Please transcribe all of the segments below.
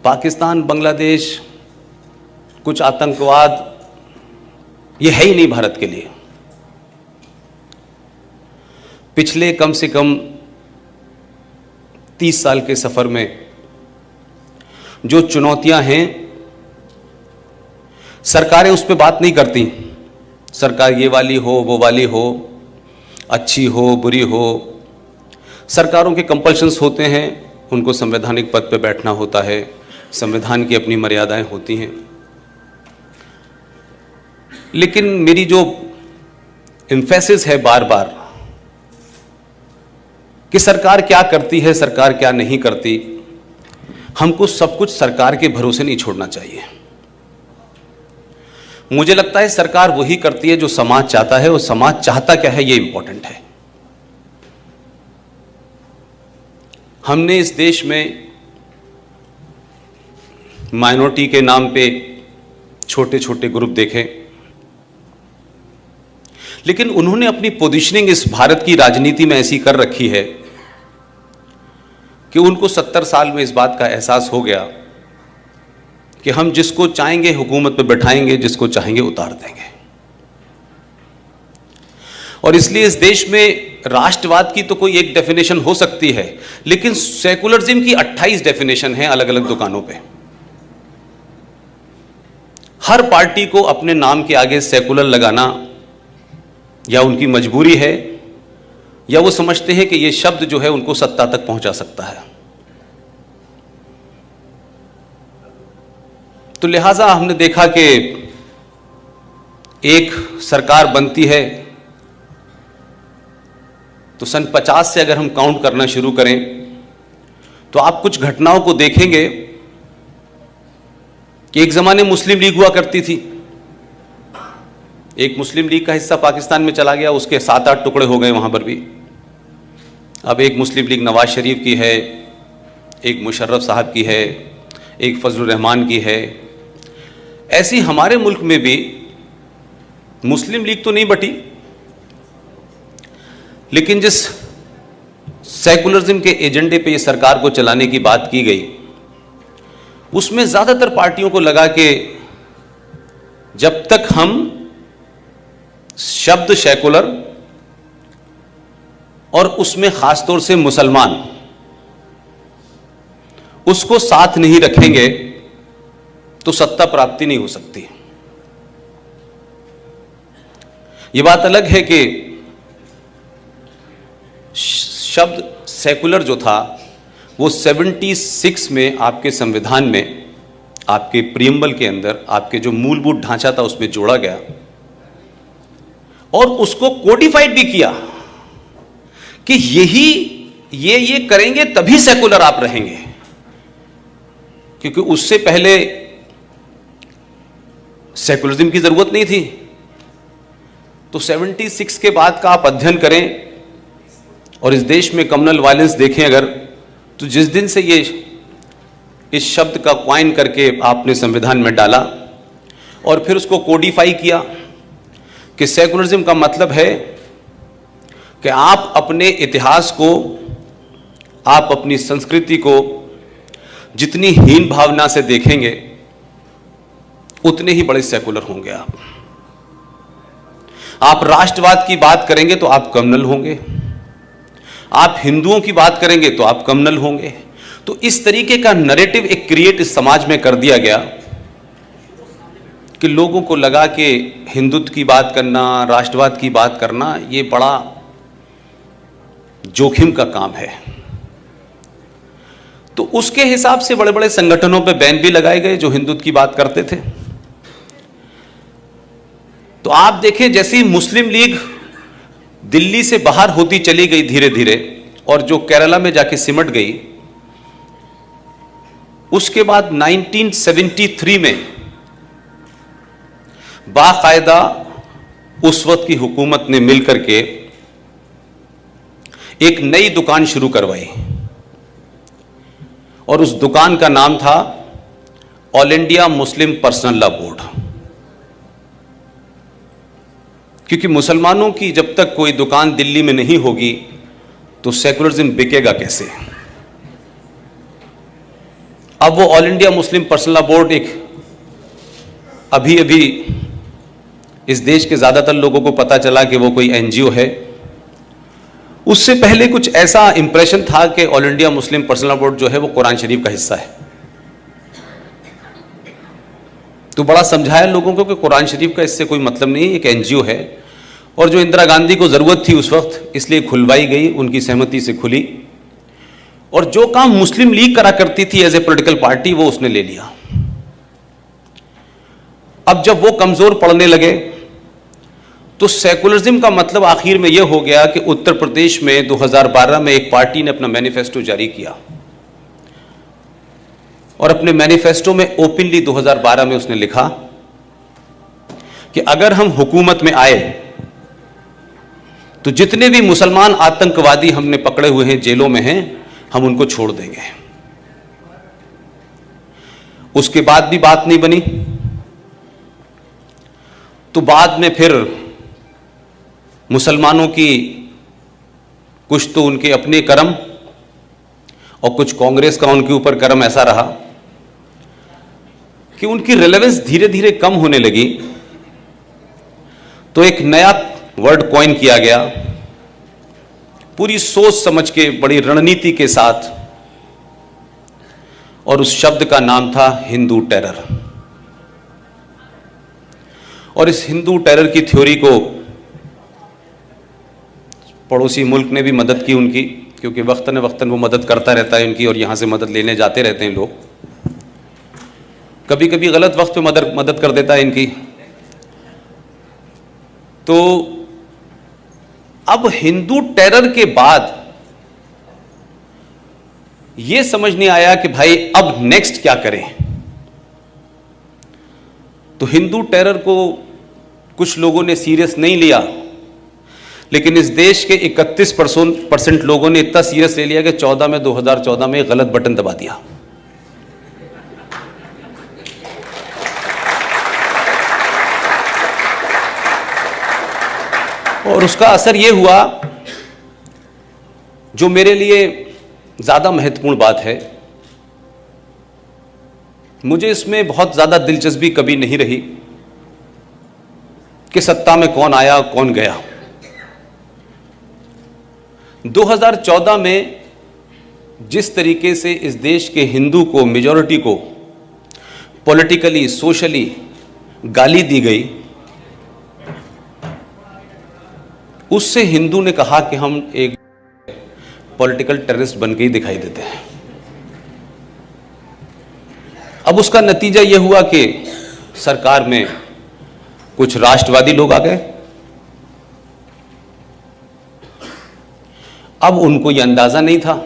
पाकिस्तान, बांग्लादेश, कुछ आतंकवाद, ये है ही नहीं भारत के लिए। पिछले कम से कम 30 साल के सफर में जो चुनौतियां हैं, सरकारें उस पर बात नहीं करती। सरकार ये वाली हो, वो वाली हो, अच्छी हो, बुरी हो, सरकारों के कंपल्शंस होते हैं, उनको संवैधानिक पद पे बैठना होता है, संविधान की अपनी मर्यादाएं होती हैं। लेकिन मेरी जो एम्फेसिस है बार बार कि सरकार क्या करती है, सरकार क्या नहीं करती, हमको सब कुछ सरकार के भरोसे नहीं छोड़ना चाहिए। मुझे लगता है सरकार वही करती है जो समाज चाहता है, और समाज चाहता क्या है ये इंपॉर्टेंट है। हमने इस देश में माइनॉरिटी के नाम पे छोटे छोटे ग्रुप देखे, लेकिन उन्होंने अपनी पोजीशनिंग इस भारत की राजनीति में ऐसी कर रखी है कि उनको 70 साल में इस बात का एहसास हो गया कि हम जिसको चाहेंगे हुकूमत पे बैठाएंगे, जिसको चाहेंगे उतार देंगे। और इसलिए इस देश में राष्ट्रवाद की तो कोई एक डेफिनेशन हो सकती है, लेकिन सेकुलरिज्म की 28 डेफिनेशन है अलग अलग दुकानों पे। हर पार्टी को अपने नाम के आगे सेकुलर लगाना या उनकी मजबूरी है, या वो समझते हैं कि ये शब्द जो है उनको सत्ता तक पहुंचा सकता है। तो लिहाजा हमने देखा कि एक सरकार बनती है तो सन 50 से अगर हम काउंट करना शुरू करें तो आप कुछ घटनाओं को देखेंगे कि एक जमाने मुस्लिम लीग हुआ करती थी। एक मुस्लिम लीग का हिस्सा पाकिस्तान में चला गया, उसके 7-8 टुकड़े हो गए वहां पर भी। अब एक मुस्लिम लीग नवाज शरीफ की है, एक मुशर्रफ साहब की है, एक फजलुर रहमान की है। ऐसी हमारे मुल्क में भी मुस्लिम लीग तो नहीं बटी, लेकिन जिस सेकुलरिज्म के एजेंडे पे ये सरकार को चलाने की बात की गई, उसमें ज्यादातर पार्टियों को लगा कि जब तक हम शब्द सेकुलर और उसमें खासतौर से मुसलमान उसको साथ नहीं रखेंगे तो सत्ता प्राप्ति नहीं हो सकती। यह बात अलग है कि शब्द सेकुलर जो था वो 76 में आपके संविधान में, आपके प्रियम्बल के अंदर, आपके जो मूलभूत ढांचा था उसमें जोड़ा गया और उसको कोडिफाइड भी किया कि ये करेंगे तभी सेकुलर आप रहेंगे, क्योंकि उससे पहले सेकुलरिज्म की जरूरत नहीं थी। तो 76 के बाद का आप अध्ययन करें और इस देश में कम्युनल वायलेंस देखें अगर, तो जिस दिन से ये इस शब्द का क्वाइन करके आपने संविधान में डाला और फिर उसको कोडिफाई किया कि सेकुलरिज्म का मतलब है कि आप अपने इतिहास को, आप अपनी संस्कृति को जितनी हीन भावना से देखेंगे उतने ही बड़े सेकुलर होंगे आप राष्ट्रवाद की बात करेंगे तो आप कम्युनल होंगे, आप हिंदुओं की बात करेंगे तो आप कम्युनल होंगे। तो इस तरीके का नैरेटिव एक क्रिएट इस समाज में कर दिया गया कि लोगों को लगा कि हिंदुत्व की बात करना, राष्ट्रवाद की बात करना ये बड़ा जोखिम का काम है। तो उसके हिसाब से बड़े बड़े संगठनों पे बैन भी लगाए गए जो हिंदुत्व की बात करते थे। तो आप देखें जैसे ही मुस्लिम लीग दिल्ली से बाहर होती चली गई धीरे धीरे और जो केरला में जाके सिमट गई, उसके बाद 1973 में बाकायदा उस वक्त की हुकूमत ने मिलकर के एक नई दुकान शुरू करवाई और उस दुकान का नाम था all India Muslim personal law board. क्योंकि मुसलमानों की जब तक कोई दुकान दिल्ली में नहीं होगी तो सेकुलरिज्म बिकेगा कैसे। अब वो all India Muslim personal law board एक अभी अभी इस देश के ज्यादातर लोगों को पता चला कि वो कोई एनजीओ है। उससे पहले कुछ ऐसा इंप्रेशन था कि all India Muslim personal law board जो है वो कुरान शरीफ का हिस्सा है। तो बड़ा समझाया लोगों को कि कुरान शरीफ का इससे कोई मतलब नहीं, एक एनजीओ है। और जो इंदिरा गांधी को जरूरत थी उस वक्त, इसलिए खुलवाई गई, उनकी सहमति से खुली। और जो काम मुस्लिम लीग करा करती थी एज ए पॉलिटिकल पार्टी, वो उसने ले लिया। अब जब वो कमजोर पड़ने लगे तो सेकुलरिज्म का मतलब आखिर में यह हो गया कि उत्तर प्रदेश में 2012 में एक पार्टी ने अपना मैनिफेस्टो जारी किया और अपने मैनिफेस्टो में ओपनली 2012 में उसने लिखा कि अगर हम हुकूमत में आए तो जितने भी मुसलमान आतंकवादी हमने पकड़े हुए हैं, जेलों में हैं, हम उनको छोड़ देंगे। उसके बाद भी बात नहीं बनी। तो बाद में फिर मुसलमानों की कुछ तो उनके अपने कर्म और कुछ कांग्रेस का उनके ऊपर कर्म ऐसा रहा कि उनकी रिलेवेंस धीरे धीरे कम होने लगी। तो एक नया वर्ड कॉइन किया गया, पूरी सोच समझ के, बड़ी रणनीति के साथ, और उस शब्द का नाम था हिंदू टेरर। और इस हिंदू टेरर की थ्योरी को पड़ोसी मुल्क ने भी मदद की उनकी, क्योंकि वक्तन वक्तन वो मदद करता रहता है उनकी और यहां से मदद लेने जाते रहते हैं लोग। कभी कभी गलत वक्त पे मदद कर देता है इनकी। तो अब हिंदू टेरर के बाद यह समझ नहीं आया कि भाई अब नेक्स्ट क्या करें। तो हिंदू टेरर को कुछ लोगों ने सीरियस नहीं लिया, लेकिन इस देश के 31% लोगों ने इतना सीरियस ले लिया कि 2014 में गलत बटन दबा दिया। और उसका असर यह हुआ, जो मेरे लिए ज्यादा महत्वपूर्ण बात है, मुझे इसमें बहुत ज्यादा दिलचस्पी कभी नहीं रही कि सत्ता में कौन आया कौन गया। 2014 में जिस तरीके से इस देश के हिंदू को, मेजॉरिटी को पॉलिटिकली, सोशली गाली दी गई, उससे हिंदू ने कहा कि हम एक पॉलिटिकल टेररिस्ट बन के ही दिखाई देते हैं। अब उसका नतीजा यह हुआ कि सरकार में कुछ राष्ट्रवादी लोग आ गए। अब उनको यह अंदाजा नहीं था।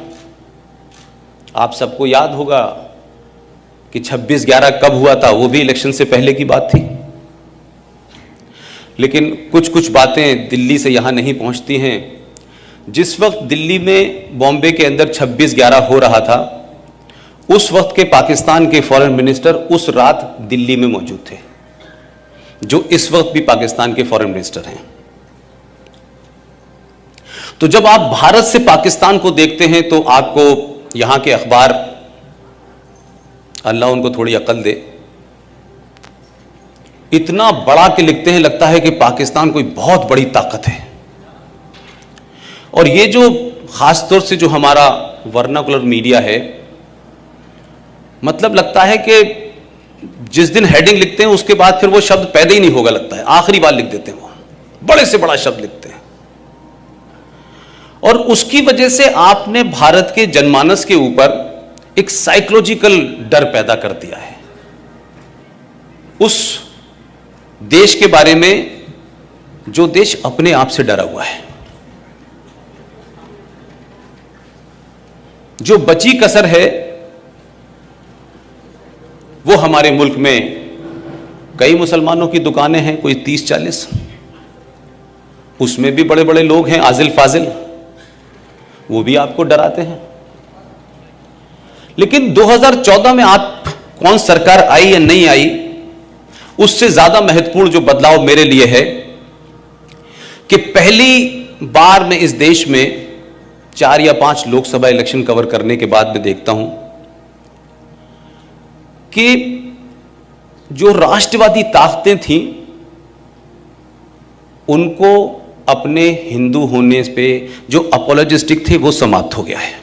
आप सबको याद होगा कि 26/11 कब हुआ था, वो भी इलेक्शन से पहले की बात थी। लेकिन कुछ कुछ बातें दिल्ली से यहां नहीं पहुंचती हैं। जिस वक्त दिल्ली में, बॉम्बे के अंदर 26/11 हो रहा था, उस वक्त के पाकिस्तान के फॉरेन मिनिस्टर उस रात दिल्ली में मौजूद थे, जो इस वक्त भी पाकिस्तान के फॉरेन मिनिस्टर हैं। तो जब आप भारत से पाकिस्तान को देखते हैं तो आपको यहां के अखबार, अल्लाह उनको थोड़ी अकल दे, इतना बड़ा के लिखते हैं, लगता है कि पाकिस्तान कोई बहुत बड़ी ताकत है। और ये जो खासतौर से जो हमारा वर्नाकुलर मीडिया है, मतलब लगता है कि जिस दिन हेडिंग लिखते हैं उसके बाद फिर वो शब्द पैदा ही नहीं होगा, लगता है आखिरी बार लिख देते हैं, वो बड़े से बड़ा शब्द लिखते हैं। और उसकी वजह से आपने भारत के जनमानस के ऊपर एक साइकोलॉजिकल डर पैदा कर दिया है उस देश के बारे में, जो देश अपने आप से डरा हुआ है। जो बची कसर है वो हमारे मुल्क में कई मुसलमानों की दुकानें हैं, कोई 30-40, उसमें भी बड़े बड़े लोग हैं आजिल फाजिल, वो भी आपको डराते हैं। लेकिन 2014 में आप कौन सरकार आई या नहीं आई, उससे ज्यादा महत्वपूर्ण जो बदलाव मेरे लिए है कि पहली बार मैं इस देश में 4 या 5 लोकसभा इलेक्शन कवर करने के बाद मैं देखता हूं कि जो राष्ट्रवादी ताकतें थीं उनको अपने हिंदू होने पे जो अपोलोजिस्टिक थे वो समाप्त हो गया है।